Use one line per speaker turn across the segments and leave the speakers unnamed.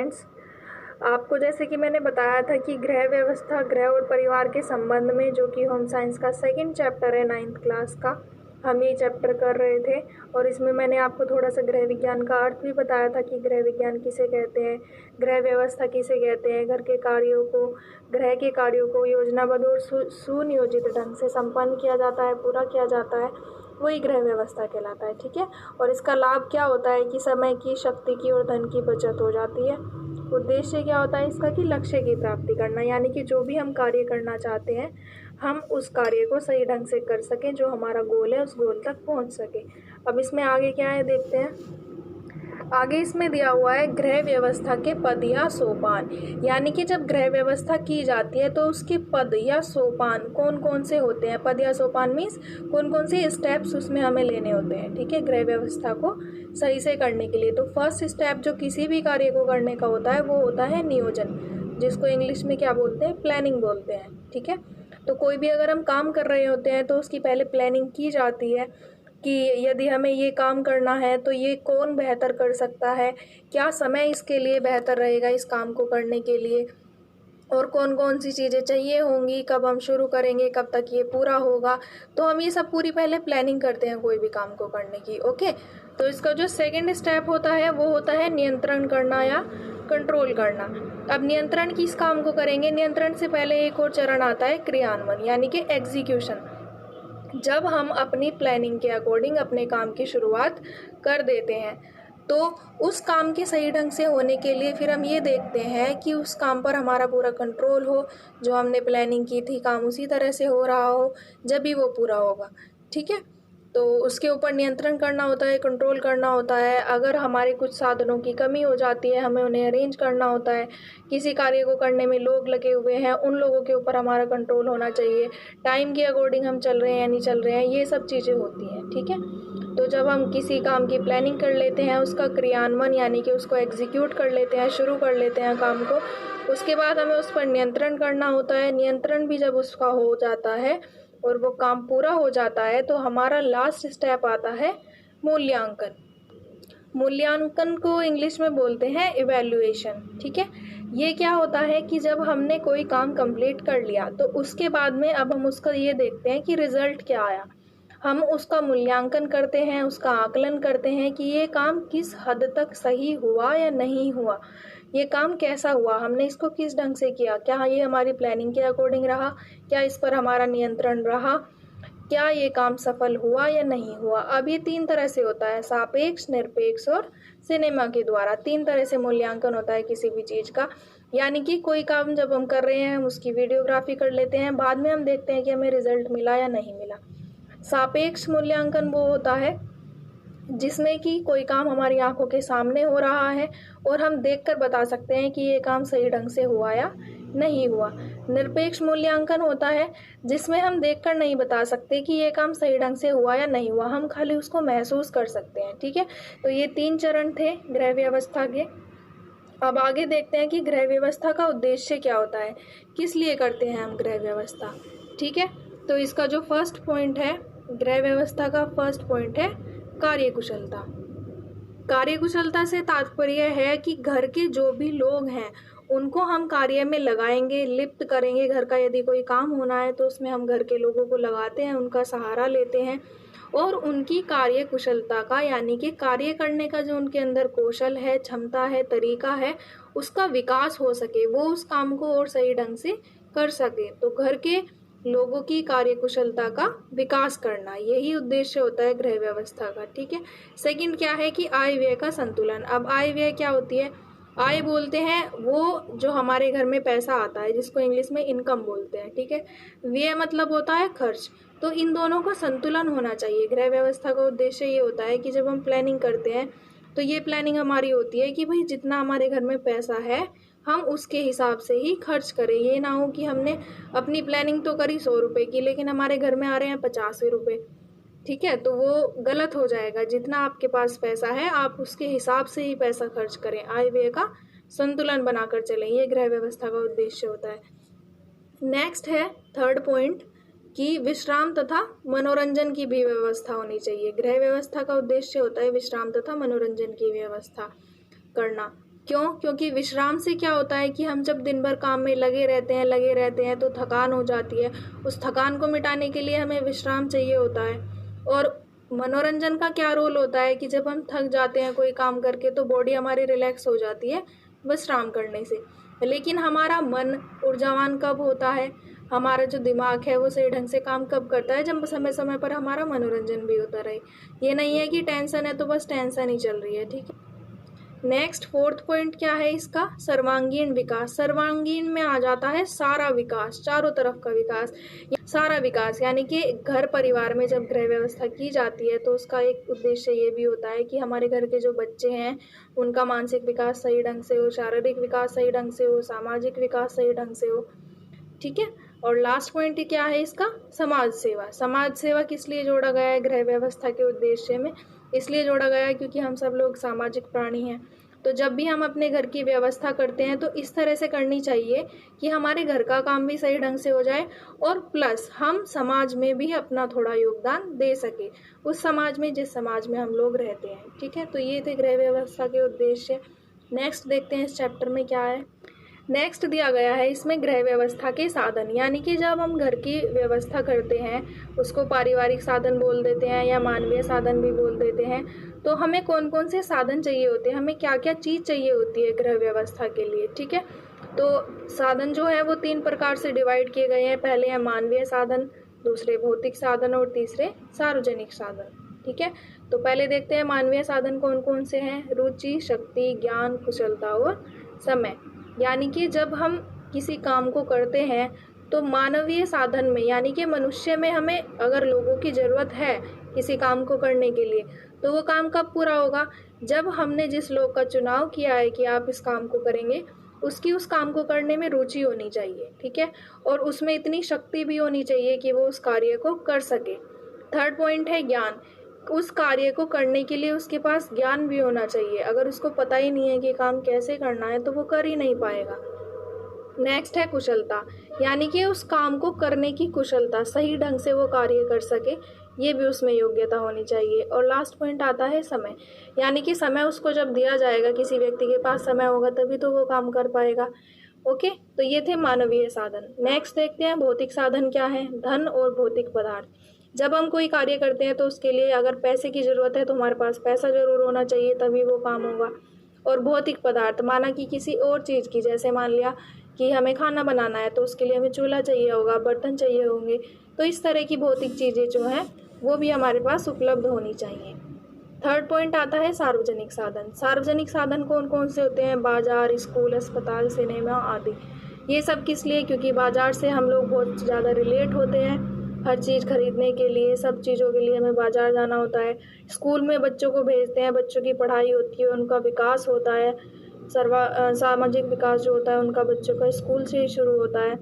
Students, आपको जैसे कि मैंने बताया था कि गृह व्यवस्था, गृह और परिवार के संबंध में, जो कि होम साइंस का सेकंड चैप्टर है 9th क्लास का, हम ये चैप्टर कर रहे थे। और इसमें मैंने आपको थोड़ा सा गृह विज्ञान का अर्थ भी बताया था कि गृह विज्ञान किसे कहते हैं, गृह व्यवस्था किसे कहते हैं, घर के कार्यों को, गृह के कार्यों को योजनाबद्ध और सुनियोजित ढंग से संपन्न किया जाता है, पूरा किया जाता है, वही गृह व्यवस्था कहलाता है। ठीक है। और इसका लाभ क्या होता है कि समय की, शक्ति की और धन की बचत हो जाती है। उद्देश्य क्या होता है इसका कि लक्ष्य की प्राप्ति करना, यानी कि जो भी हम कार्य करना चाहते हैं हम उस कार्य को सही ढंग से कर सकें, जो हमारा गोल है उस गोल तक पहुंच सके। अब इसमें आगे क्या है देखते हैं। आगे इसमें दिया हुआ है गृह व्यवस्था के पद या सोपान, यानी कि जब गृह व्यवस्था की जाती है तो उसके पद या सोपान कौन कौन से होते हैं। पद या सोपान मीन्स कौन कौन से स्टेप्स उसमें हमें लेने होते हैं। ठीक है, गृह व्यवस्था को सही से करने के लिए। तो फर्स्ट स्टेप जो किसी भी कार्य को करने का होता है वो होता है नियोजन, जिसको इंग्लिश में क्या बोलते हैं, प्लानिंग बोलते हैं। ठीक है, तो कोई भी अगर हम काम कर रहे होते हैं तो उसकी पहले प्लानिंग की जाती है कि यदि हमें ये काम करना है तो ये कौन बेहतर कर सकता है, क्या समय इसके लिए बेहतर रहेगा इस काम को करने के लिए, और कौन कौन सी चीज़ें चाहिए होंगी, कब हम शुरू करेंगे, कब तक ये पूरा होगा। तो हम ये सब पूरी पहले प्लानिंग करते हैं कोई भी काम को करने की। ओके, तो इसका जो सेकंड स्टेप होता है वो होता है नियंत्रण करना या कंट्रोल करना। अब नियंत्रण किस काम को करेंगे, नियंत्रण से पहले एक और चरण आता है क्रियान्वयन, यानी कि एग्जीक्यूशन। जब हम अपनी प्लानिंग के अकॉर्डिंग अपने काम की शुरुआत कर देते हैं तो उस काम के सही ढंग से होने के लिए फिर हम ये देखते हैं कि उस काम पर हमारा पूरा कंट्रोल हो, जो हमने प्लानिंग की थी काम उसी तरह से हो रहा हो, जब भी वो पूरा होगा। ठीक है, तो उसके ऊपर नियंत्रण करना होता है, कंट्रोल करना होता है। अगर हमारे कुछ साधनों की कमी हो जाती है हमें उन्हें अरेंज करना होता है। किसी कार्य को करने में लोग लगे हुए हैं, उन लोगों के ऊपर हमारा कंट्रोल होना चाहिए। टाइम के अकॉर्डिंग हम चल रहे हैं या नहीं चल रहे हैं, ये सब चीज़ें होती हैं। ठीक है, तो जब हम किसी काम की प्लानिंग कर लेते हैं, उसका क्रियान्वयन यानी कि उसको एग्जीक्यूट कर लेते हैं, शुरू कर लेते हैं काम को, उसके बाद हमें उस पर नियंत्रण करना होता है। नियंत्रण भी जब उसका हो जाता है और वो काम पूरा हो जाता है तो हमारा लास्ट स्टेप आता है मूल्यांकन। मूल्यांकन को इंग्लिश में बोलते हैं इवैल्यूएशन। ठीक है, ये क्या होता है कि जब हमने कोई काम कंप्लीट कर लिया तो उसके बाद में अब हम उसका ये देखते हैं कि रिजल्ट क्या आया। हम उसका मूल्यांकन करते हैं, उसका आकलन करते हैं कि ये काम किस हद तक सही हुआ या नहीं हुआ, ये काम कैसा हुआ, हमने इसको किस ढंग से किया, क्या ये हमारी प्लानिंग के अकॉर्डिंग रहा, क्या इस पर हमारा नियंत्रण रहा, क्या ये काम सफल हुआ या नहीं हुआ। अब ये 3 तरह से होता है, सापेक्ष, निरपेक्ष और सिनेमा के द्वारा। 3 तरह से मूल्यांकन होता है किसी भी चीज़ का। यानी कि कोई काम जब हम कर रहे हैं हम उसकी वीडियोग्राफी कर लेते हैं, बाद में हम देखते हैं कि हमें रिजल्ट मिला या नहीं मिला। सापेक्ष मूल्यांकन वो होता है जिसमें कि कोई काम हमारी आंखों के सामने हो रहा है और हम देखकर बता सकते हैं कि ये काम सही ढंग से हुआ या नहीं हुआ। निरपेक्ष मूल्यांकन होता है जिसमें हम देखकर नहीं बता सकते कि ये काम सही ढंग से हुआ या नहीं हुआ, हम खाली उसको महसूस कर सकते हैं। ठीक है, तो ये 3 चरण थे गृह व्यवस्था के। अब आगे देखते हैं कि गृह व्यवस्था का उद्देश्य क्या होता है, किस लिए करते हैं हम गृह व्यवस्था। ठीक है, तो इसका जो फर्स्ट पॉइंट है, गृह व्यवस्था का फर्स्ट पॉइंट है कार्यकुशलता। कार्यकुशलता से तात्पर्य है कि घर के जो भी लोग हैं उनको हम कार्य में लगाएंगे, लिप्त करेंगे। घर का यदि कोई काम होना है तो उसमें हम घर के लोगों को लगाते हैं, उनका सहारा लेते हैं और उनकी कार्य कुशलता का यानी कि कार्य करने का जो उनके अंदर कौशल है, क्षमता है, तरीका है, उसका विकास हो सके, वो उस काम को और सही ढंग से कर सके। तो घर के लोगों की कार्यकुशलता का विकास करना, यही उद्देश्य होता है गृह व्यवस्था का। ठीक है, सेकंड क्या है कि आय व्यय का संतुलन। अब आय व्यय क्या होती है, आय बोलते हैं वो जो हमारे घर में पैसा आता है जिसको इंग्लिश में इनकम बोलते हैं। ठीक है, व्यय मतलब होता है खर्च। तो इन दोनों का संतुलन होना चाहिए। गृह व्यवस्था का उद्देश्य ये होता है कि जब हम प्लानिंग करते हैं तो ये प्लानिंग हमारी होती है कि भाई जितना हमारे घर में पैसा है हम उसके हिसाब से ही खर्च करें। ये ना हो कि हमने अपनी प्लानिंग तो करी 100 रुपये की लेकिन हमारे घर में आ रहे हैं 50 रुपये। ठीक है, तो वो गलत हो जाएगा। जितना आपके पास पैसा है आप उसके हिसाब से ही पैसा खर्च करें, आय व्यय का संतुलन बनाकर चलें, ये गृह व्यवस्था का उद्देश्य होता है। नेक्स्ट है थर्ड पॉइंट कि विश्राम तथा मनोरंजन की भी व्यवस्था होनी चाहिए। गृह व्यवस्था का उद्देश्य होता है विश्राम तथा मनोरंजन की व्यवस्था करना। क्यों? क्योंकि विश्राम से क्या होता है कि हम जब दिन भर काम में लगे रहते हैं तो थकान हो जाती है। उस थकान को मिटाने के लिए हमें विश्राम चाहिए होता है। और मनोरंजन का क्या रोल होता है कि जब हम थक जाते हैं कोई काम करके तो बॉडी हमारी रिलैक्स हो जाती है विश्राम करने से। लेकिन हमारा मन ऊर्जावान कब होता है, हमारा जो दिमाग है वो सही ढंग से काम कब करता है, जब समय समय पर हमारा मनोरंजन भी होता रहे। ये नहीं है कि टेंशन है तो बस टेंशन ही चल रही है, ठीक है। नेक्स्ट 4th पॉइंट क्या है इसका? सर्वांगीण विकास। सर्वांगीण में आ जाता है सारा विकास, चारों तरफ का विकास, सारा विकास। यानी कि घर परिवार में जब गृह व्यवस्था की जाती है तो उसका एक उद्देश्य ये भी होता है कि हमारे घर के जो बच्चे हैं उनका मानसिक विकास सही ढंग से हो, शारीरिक विकास सही ढंग से हो, सामाजिक विकास सही ढंग से हो, ठीक है। और लास्ट पॉइंट क्या है इसका? समाज सेवा। समाज सेवा किस लिए जोड़ा गया है गृह व्यवस्था के उद्देश्य में? इसलिए जोड़ा गया है क्योंकि हम सब लोग सामाजिक प्राणी हैं। तो जब भी हम अपने घर की व्यवस्था करते हैं तो इस तरह से करनी चाहिए कि हमारे घर का काम भी सही ढंग से हो जाए और प्लस हम समाज में भी अपना थोड़ा योगदान दे सके, उस समाज में जिस समाज में हम लोग रहते हैं, ठीक है। तो ये थे गृह व्यवस्था के उद्देश्य। नेक्स्ट देखते हैं इस चैप्टर में क्या है। नेक्स्ट दिया गया है इसमें गृह व्यवस्था के साधन। यानी कि जब हम घर की व्यवस्था करते हैं उसको पारिवारिक साधन बोल देते हैं या मानवीय साधन भी बोल देते हैं। तो हमें कौन कौन से साधन चाहिए होते हैं, हमें क्या क्या चीज़ चाहिए होती है गृह व्यवस्था के लिए, ठीक है। तो साधन जो है वो 3 प्रकार से डिवाइड किए गए हैं। पहले है मानवीय साधन, दूसरे भौतिक साधन और तीसरे सार्वजनिक साधन, ठीक है। तो पहले देखते हैं मानवीय साधन कौन कौन से हैं। रुचि, शक्ति, ज्ञान, कुशलता और समय। यानी कि जब हम किसी काम को करते हैं तो मानवीय साधन में यानी कि मनुष्य में हमें अगर लोगों की ज़रूरत है किसी काम को करने के लिए तो वो काम कब पूरा होगा? जब हमने जिस लोग का चुनाव किया है कि आप इस काम को करेंगे उसकी उस काम को करने में रुचि होनी चाहिए, ठीक है। और उसमें इतनी शक्ति भी होनी चाहिए कि वो उस कार्य को कर सके। 3rd पॉइंट है ज्ञान। उस कार्य को करने के लिए उसके पास ज्ञान भी होना चाहिए। अगर उसको पता ही नहीं है कि काम कैसे करना है तो वो कर ही नहीं पाएगा। नेक्स्ट है कुशलता, यानी कि उस काम को करने की कुशलता, सही ढंग से वो कार्य कर सके, ये भी उसमें योग्यता होनी चाहिए। और लास्ट पॉइंट आता है समय, यानी कि समय उसको जब दिया जाएगा, किसी व्यक्ति के पास समय होगा तभी तो वो काम कर पाएगा। ओके, तो ये थे मानवीय साधन। नेक्स्ट देखते हैं भौतिक साधन क्या है। धन और भौतिक पदार्थ। जब हम कोई कार्य करते हैं तो उसके लिए अगर पैसे की ज़रूरत है तो हमारे पास पैसा ज़रूर होना चाहिए तभी वो काम होगा। और भौतिक पदार्थ माना कि किसी और चीज़ की, जैसे मान लिया कि हमें खाना बनाना है तो उसके लिए हमें चूल्हा चाहिए होगा, बर्तन चाहिए होंगे। तो इस तरह की भौतिक चीज़ें जो हैं वो भी हमारे पास उपलब्ध होनी चाहिए। 3rd पॉइंट आता है सार्वजनिक साधन। सार्वजनिक साधन कौन कौन से होते हैं? बाजार, स्कूल, अस्पताल, सिनेमा आदि। ये सब किस लिए? क्योंकि बाजार से हम लोग बहुत ज़्यादा रिलेट होते हैं। हर चीज़ खरीदने के लिए, सब चीज़ों के लिए हमें बाजार जाना होता है। स्कूल में बच्चों को भेजते हैं, बच्चों की पढ़ाई होती है, उनका विकास होता है। सामाजिक विकास जो होता है उनका बच्चों का स्कूल से ही शुरू होता है।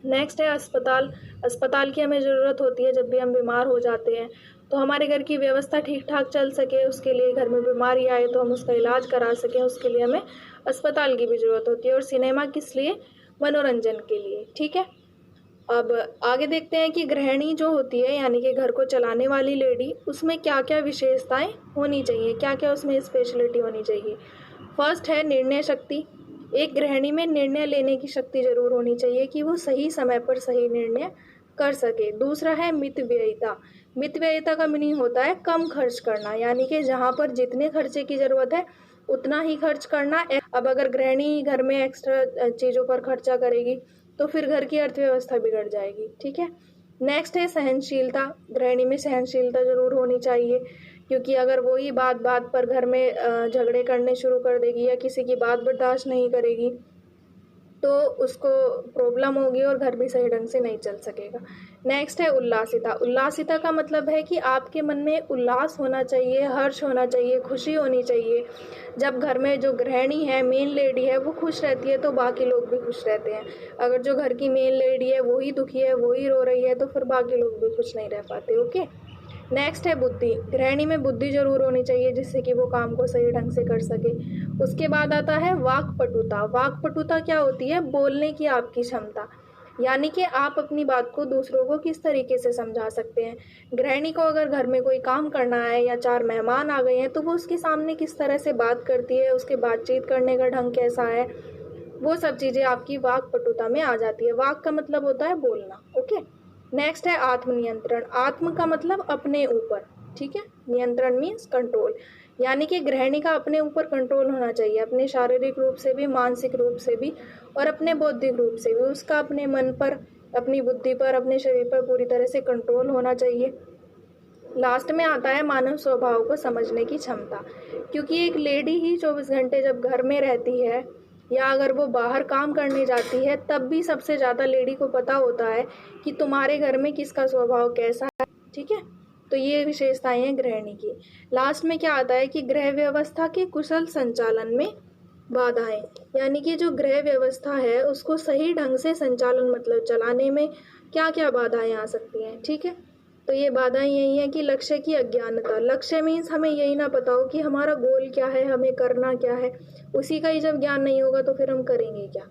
नेक्स्ट है अस्पताल। अस्पताल की हमें ज़रूरत होती है जब भी हम बीमार हो जाते हैं तो हमारे घर की व्यवस्था ठीक ठाक चल सके, उसके लिए घर में बीमारी आए तो हम उसका इलाज करा सकें, उसके लिए हमें अस्पताल की भी ज़रूरत होती है। और सिनेमा किस लिए? मनोरंजन के लिए, ठीक है। अब आगे देखते हैं कि गृहिणी जो होती है यानी कि घर को चलाने वाली लेडी, उसमें क्या क्या विशेषताएं होनी चाहिए, क्या क्या उसमें स्पेशलिटी होनी चाहिए। फर्स्ट है निर्णय शक्ति। एक गृहिणी में निर्णय लेने की शक्ति ज़रूर होनी चाहिए कि वो सही समय पर सही निर्णय कर सके। दूसरा है मितव्ययिता। मितव्ययिता का मीनिंग होता है कम खर्च करना, यानी कि जहाँ पर जितने खर्चे की ज़रूरत है उतना ही खर्च करना। अब अगर गृहिणी घर में एक्स्ट्रा चीज़ों पर खर्चा करेगी तो फिर घर की अर्थव्यवस्था बिगड़ जाएगी, ठीक है। नेक्स्ट है सहनशीलता। गृहिणी में सहनशीलता ज़रूर होनी चाहिए क्योंकि अगर वो ही बात बात पर घर में झगड़े करने शुरू कर देगी या किसी की बात बर्दाश्त नहीं करेगी तो उसको प्रॉब्लम होगी और घर भी सही ढंग से नहीं चल सकेगा। नेक्स्ट है उल्लासिता। उल्लासिता का मतलब है कि आपके मन में उल्लास होना चाहिए, हर्ष होना चाहिए, खुशी होनी चाहिए। जब घर में जो गृहिणी है, मेन लेडी है, वो खुश रहती है तो बाकी लोग भी खुश रहते हैं। अगर जो घर की मेन लेडी है वो ही दुखी है, वो ही रो रही है तो फिर बाकी लोग भी खुश नहीं रह पाते। ओके, नेक्स्ट है बुद्धि। गृहिणी में बुद्धि ज़रूर होनी चाहिए जिससे कि वो काम को सही ढंग से कर सके। उसके बाद आता है वाक्पटुता। वाक्पटुता क्या होती है? बोलने की आपकी क्षमता। यानी कि आप अपनी बात को दूसरों को किस तरीके से समझा सकते हैं। गृहिणी को अगर घर में कोई काम करना है या 4 मेहमान आ गए हैं तो वो उसके सामने किस तरह से बात करती है, उसके बातचीत करने का ढंग कैसा है, वो सब चीज़ें आपकी वाक्पटुता में आ जाती है। वाक का मतलब होता है बोलना। ओके, नेक्स्ट है आत्मनियंत्रण। आत्म का मतलब अपने ऊपर, ठीक है। नियंत्रण मीन्स कंट्रोल, यानी कि गृहिणी का अपने ऊपर कंट्रोल होना चाहिए, अपने शारीरिक रूप से भी, मानसिक रूप से भी और अपने बौद्धिक रूप से भी। उसका अपने मन पर, अपनी बुद्धि पर, अपने शरीर पर पूरी तरह से कंट्रोल होना चाहिए। लास्ट में आता है मानव स्वभाव को समझने की क्षमता, क्योंकि एक लेडी ही 24 घंटे जब घर में रहती है या अगर वो बाहर काम करने जाती है तब भी सबसे ज़्यादा लेडी को पता होता है कि तुम्हारे घर में किसका स्वभाव कैसा है, ठीक है। तो ये विशेषताएं हैं गृहिणी की। लास्ट में क्या आता है कि गृह व्यवस्था के कुशल संचालन में बाधाएं, यानी कि जो गृह व्यवस्था है उसको सही ढंग से संचालन मतलब चलाने में क्या क्या बाधाएं आ सकती हैं, ठीक है। तो ये बाधाएं यही है कि लक्ष्य की अज्ञानता। लक्ष्य मीन्स हमें यही ना पता हो कि हमारा गोल क्या है, हमें करना क्या है, उसी का ही जब ज्ञान नहीं होगा तो फिर हम करेंगे क्या।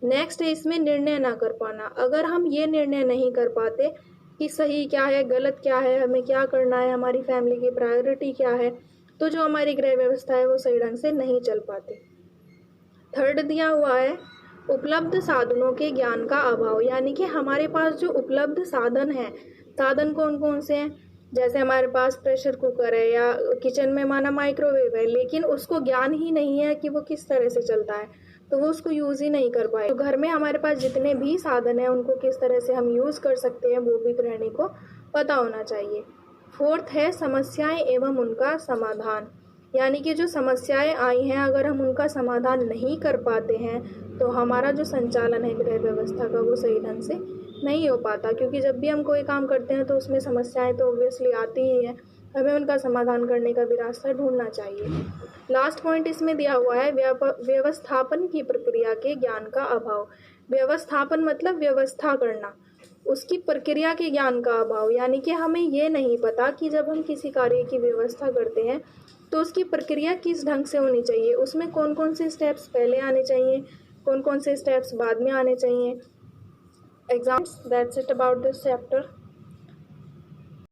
नेक्स्ट है इसमें निर्णय ना कर पाना। अगर हम ये निर्णय नहीं कर पाते कि सही क्या है, गलत क्या है, हमें क्या करना है, हमारी फैमिली की प्रायोरिटी क्या है, तो जो हमारी गृह व्यवस्था है वो सही ढंग से नहीं चल पाती। थर्ड दिया हुआ है उपलब्ध साधनों के ज्ञान का अभाव, यानी कि हमारे पास जो उपलब्ध साधन है, साधन कौन कौन से हैं, जैसे हमारे पास प्रेशर कुकर है या किचन में माना माइक्रोवेव है, लेकिन उसको ज्ञान ही नहीं है कि वो किस तरह से चलता है, तो वो उसको यूज़ ही नहीं कर पाए। तो घर में हमारे पास जितने भी साधन हैं उनको किस तरह से हम यूज़ कर सकते हैं वो भी गृहिणी को पता होना चाहिए। फोर्थ है समस्याएं एवं उनका समाधान, यानी कि जो समस्याएं आई हैं अगर हम उनका समाधान नहीं कर पाते हैं तो हमारा जो संचालन है गृह व्यवस्था का वो सही ढंग से नहीं हो पाता, क्योंकि जब भी हम कोई काम करते हैं तो उसमें समस्याएं तो ऑब्वियसली आती ही हैं, हमें उनका समाधान करने का भी रास्ता ढूंढना चाहिए। लास्ट पॉइंट इसमें दिया हुआ है व्यवस्थापन की प्रक्रिया के ज्ञान का अभाव। व्यवस्थापन मतलब व्यवस्था करना, उसकी प्रक्रिया के ज्ञान का अभाव, यानी कि हमें ये नहीं पता कि जब हम किसी कार्य की व्यवस्था करते हैं तो उसकी प्रक्रिया किस ढंग से होनी चाहिए, उसमें कौन कौन से स्टेप्स पहले आने चाहिए, कौन कौन से स्टेप्स बाद में आने चाहिए। Exams, that's it about this chapter.